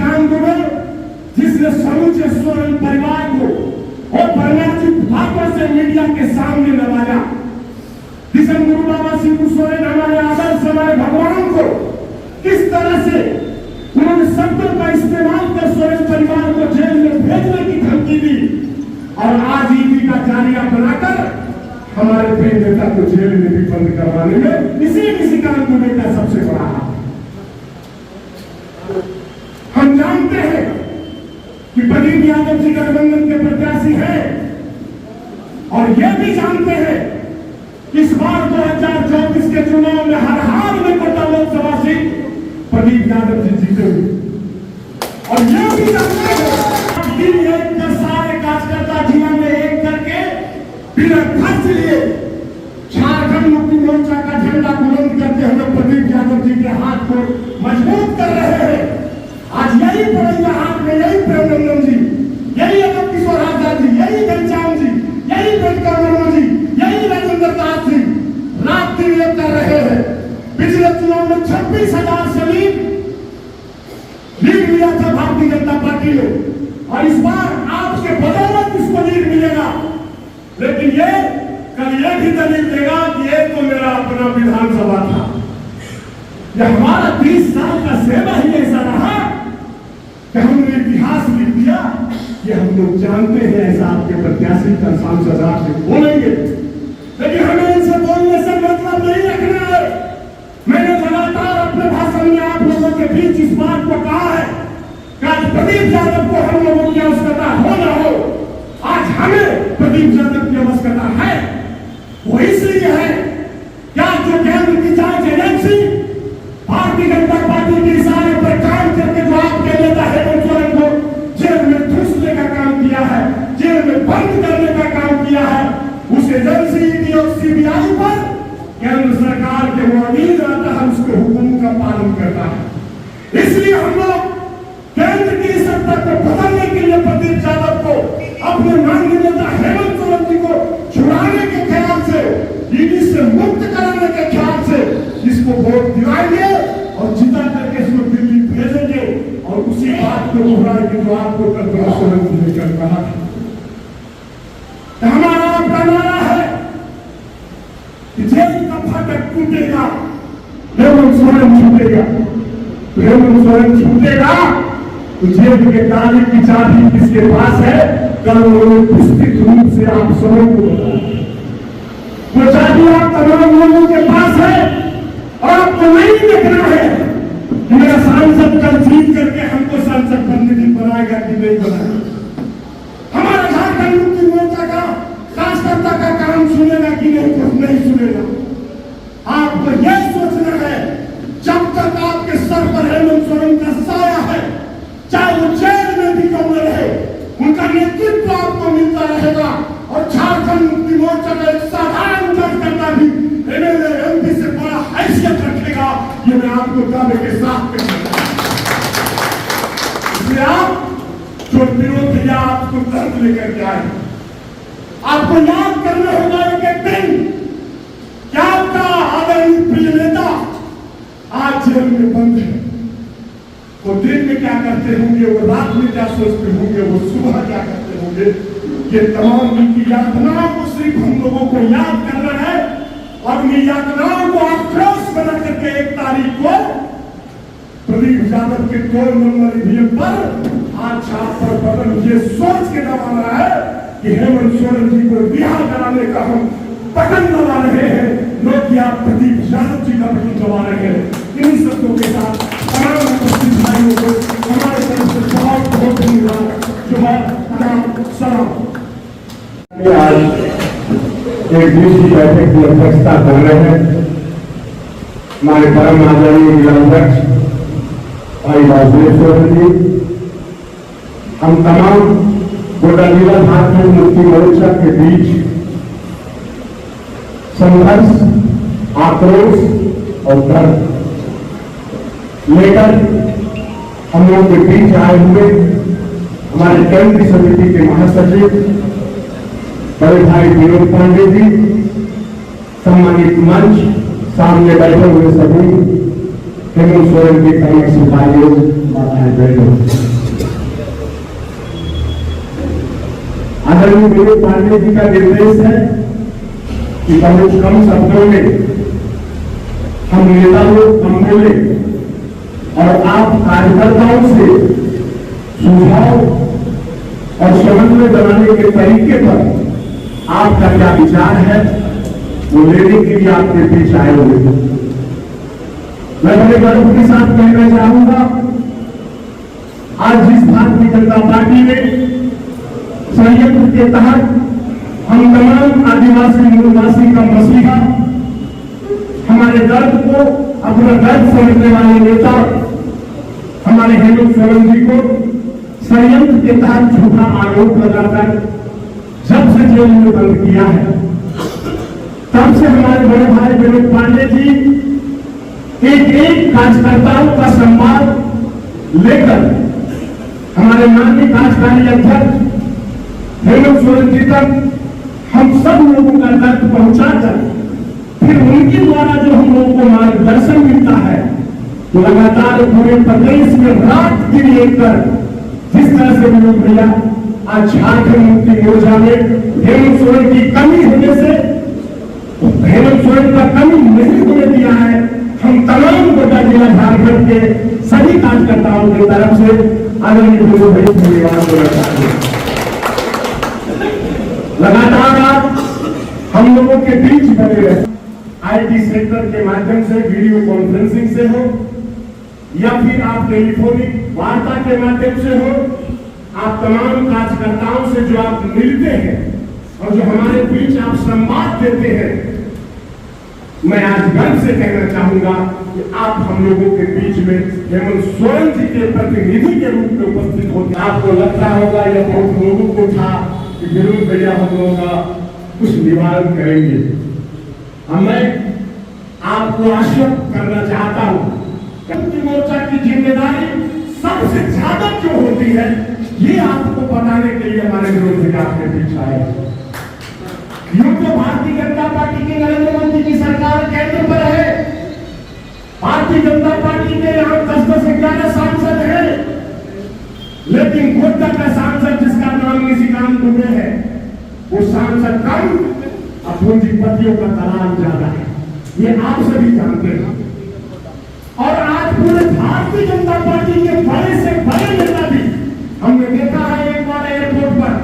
निशिकांत दुबे जिसने समूचे सोरेन परिवार को और परमार्थित भाषा से मीडिया के सामने नवाजा, जिसम गुरु बाबा शिबू सोरेन हमारे आदर्श, हमारे भगवान को किस तरह से उन्होंने शब्दों का इस्तेमाल कर सोरेन परिवार को जेल में भेजने की धमकी दी और आज ईडी का जारिया बनाकर हमारे प्रिय नेता को जेल में भी बंद करवाने में इसी निशिकांत दुबे का सबसे बड़ा हाथ। हम जानते हैं कि प्रदीप यादव जी गठबंधन के प्रत्याशी हैं और यह भी जानते हैं कि इस बार 2024 के चुनाव में हर हाल में कोटा लोकसभा सीट प्रदीप यादव जी जीतेंगे और यह भी जानते हैं दिन एक कर सारे कार्यकर्ता जिला में एक करके बिना खर्च लिए झारखंड मुक्ति मोर्चा का झंडा बुलंद करते हुए प्रदीप यादव जी के हाथ को मजबूत कर रहे हैं। आज यही पड़ेगा हाथ में, यही प्रेमनंदन जी, यही अमर किशोर आजाद जी, यही घनश्याम जी, यही वेंकट वर्मा जी, यही राजेंद्र दास जी रात दिन एक कर रहे हैं। पिछले चुनाव में 26,000 से लीड लिया था भारतीय जनता पार्टी ने और इस बार आपके बदौलत इसको लीड मिलेगा। लेकिन ये कल ये भी दलील देगा कि ये तो मेरा अपना विधानसभा था, यह हमारा 30 साल का सेवा ही ऐसा रहा कि हमने इतिहास लिख दिया कि हम लोग जानते हैं ऐसा आपके प्रत्याशी का सांसद आपसे बोलेंगे, लेकिन हमें इनसे बोलने से मतलब नहीं रखना है। मैंने लगातार अपने भाषण में आप लोगों के बीच इस बात को कहा है कि आज प्रदीप यादव को हम लोगों की आवश्यकता हो ना हो, आज हमें प्रदीप यादव की आवश्यकता है। वो इसलिए है क्या जो केंद्र की जांच एजेंसी भारतीय जनता पार्टी के इशारे पर काम करके जो आपके नेता हेमंत सोरेन को जेल में ठूसने का काम किया है, जेल में बंद करने का काम किया है, उस एजेंसी ईडी और सीबीआई पर केंद्र सरकार के वो अमीर रहता है, उसके हुक्म का पालन करता है। इसलिए हम लोग केंद्र की सत्ता को बदलने के लिए प्रदीप यादव को अपने माननीय नेता हेमंत सोरेन जी को छुड़ाने के ख्याल से, ईडी से मुक्त कराने के ख्याल से इसको वोट दिलाएंगे और जिता करके इसको दिल्ली भेजेंगे और उसी बात को दोहराएंगे जो आपको कल सोरेन जी ने कल कहा था। हमारा आपका नारा है कि जेल का फाटक टूटेगा, हेमंत सोरेन छूटेगा, हेमंत सोरेन छूटेगा तो जेल के ताले की चाबी किसके पास है, कल उन्होंने विस्तृत रूप से आप सबों को बताया। वो चाबी आप तमाम लोगों के पास है और आपको नहीं देखना है कि मेरा सांसद कल जीत करके हमको सांसद बनने की बनाएगा कि नहीं बनाएगा, हमारा झारखंड मुक्ति मोर्चा का कार्यकर्ता का काम सुनेगा कि नहीं सुनेगा। आपको यह सोचना है जब तक आपके सर पर हेमंत सोरेन का साया है, चाहे वो जेल में भी क्यों न रहे, उनका नेतृत्व आपको मिलता रहेगा और झारखंड मुक्ति मोर्चा का एक साधारण कार्यकर्ता भी एमएलए एमपी से बड़ा हैसियत रखेगा, ये मैं आपको दावे के साथ कह सकता हूं। इसलिए आप जो विरोधी आपको दर्द लेकर के आए, आपको याद करना होगा एक दिन क्या आपका आदरणीय प्रिय नेता आज जेल में बंद है। वो दिन में क्या करते होंगे, वो रात में क्या सोचते होंगे, वो सुबह क्या करते होंगे, ये तमाम उनकी यातनाओं को सिर्फ हम लोगों को याद करना है और उन यातनाओं को आक्रोश बना करके 1 तारीख को प्रदीप यादव के 2 नंबर ईवीएम पर हाथ छाप पर बटन ये सोच के दबाना है कि हेमंत सोरेन जी को रिहा कराने का हम बटन दबा रहे हैं, लोग या प्रदीप यादव जी का बटन दबा रहे हैं। इन्हीं शब्दों के साथ तमाम उपस्थित भाइयों को हमारे तरफ से बहुत बहुत धन्यवाद। जोहार, सलाम। आज एक दूसरी बैठक की अध्यक्षता कर रहे हैं हमारे परम आदरणीय जिलाध्यक्ष भाई वासुदेव सोरेन जी। हम तमाम गोड्डा जिला झारखंड मुक्ति मोर्चा के बीच संघर्ष, आक्रोश और दर्द लेकर हम लोग के बीच आए हुए हमारे केंद्रीय समिति के महासचिव बड़े भाई विनोद पांडे जी, सम्मानित मंच, सामने बैठे हुए सभी हेमंत सोरेन के कई सिपाहियों माताएं बहनों, आदरणीय विनोद पांडे जी का निर्देश है कि बहुत कम शब्दों में हम नेता लोग कम बोले और आप कार्यकर्ताओं से सुझाव और समन्वय बनाने के तरीके पर आपका क्या विचार है वो लेने के लिए आपके बीच आए हुए हैं। मैं बड़े गर्व के साथ कहना चाहूंगा, आज जिस भारतीय जनता पार्टी ने संयंत्र के तहत हम तमाम आदिवासी मूलवासी का मसीहा, हमारे दर्द को अपना दर्द समझने वाले नेता हमारे हेमंत सोरेन जी को संयंत्र के तहत झूठा आरोप लगाकर जब से जेल में बंद किया है, तब से हमारे बड़े भाई विनोद पांडे जी एक एक कार्यकर्ताओं का संवाद लेकर हमारे माननीय कार्यकारी अध्यक्ष हेमंत सोरेन जी तक हम सब लोगों का दर्द पहुंचाकर फिर उनके द्वारा जो हम लोगों को मार्गदर्शन मिलता है, तो लगातार पूरे प्रदेश में रात दिन लेकर जिस तरह से विनोद भैया आज झारखंड मुक्ति मोर्चा में हेमंत सोरेन की कमी होने से, हेमंत सोरेन का कमी नहीं होने दिया है, हम तमाम गोटा जिला झारखंड के सभी कार्यकर्ताओं की तरफ से आदरणीय विनोद भैया धन्यवाद देना चाहते हैं। लगातार आप हम लोगों के बीच बने रहे, आईटी सेक्टर के माध्यम से, वीडियो कॉन्फ्रेंसिंग से हो या फिर आप टेलीफोनिक वार्ता के माध्यम से हो, आप तमाम कार्यकर्ताओं से जो आप मिलते हैं और जो हमारे बीच आप संवाद देते हैं, मैं आज गर्व से कहना चाहूंगा कि आप हम लोगों के बीच में हेमंत सोरेन जी के प्रतिनिधि के रूप में उपस्थित होते। आपको लगता होगा या बहुत लोगों को था कि विनोद भैया हम लोगों का कुछ निवारण करेंगे। मैं आपको आश्वस्त करना चाहता हूं, मुक्ति मोर्चा की जिम्मेदारी सबसे ज्यादा क्यों होती है, ये आपको बताने के लिए हमारे विरोध भैया आपके बीच आए। यूं तो भारतीय जनता पार्टी की नरेंद्र मोदी की सरकार केंद्र पर है, भारतीय जनता पार्टी के यहाँ 10-11 सांसद हैं, लेकिन गोड्डा का सांसद जिसका नाम निशिकांत दुबे है, वो सांसद कम, पूंजीपतियों का दलाल ज्यादा है, ये आप सभी जानते हैं। और आज पूरे भारतीय जनता पार्टी के बड़े से बड़े नेता भी हमने देखा है। एक बार एयरपोर्ट पर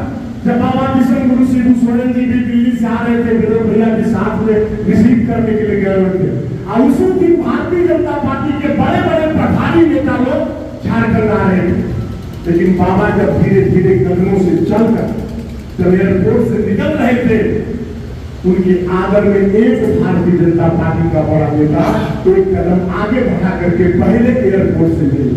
जब बाबा किशन गुरु शिबू सोरेन जी भी दिल्ली से आ रहे थे, विनोद भैया के साथ में रिसीव करने के लिए गए हुए थे, और उसी दिन भारतीय जनता पार्टी के बड़े बड़े प्रभारी नेता लोग झारखंड आ रहे थे, लेकिन बाबा जब धीरे धीरे कदमों से चलकर जब एयरपोर्ट से निकल रहे थे, उनके आदर में एक भारतीय जनता पार्टी का बड़ा नेता एक कदम आगे बढ़ा करके पहले एयरपोर्ट से मिले।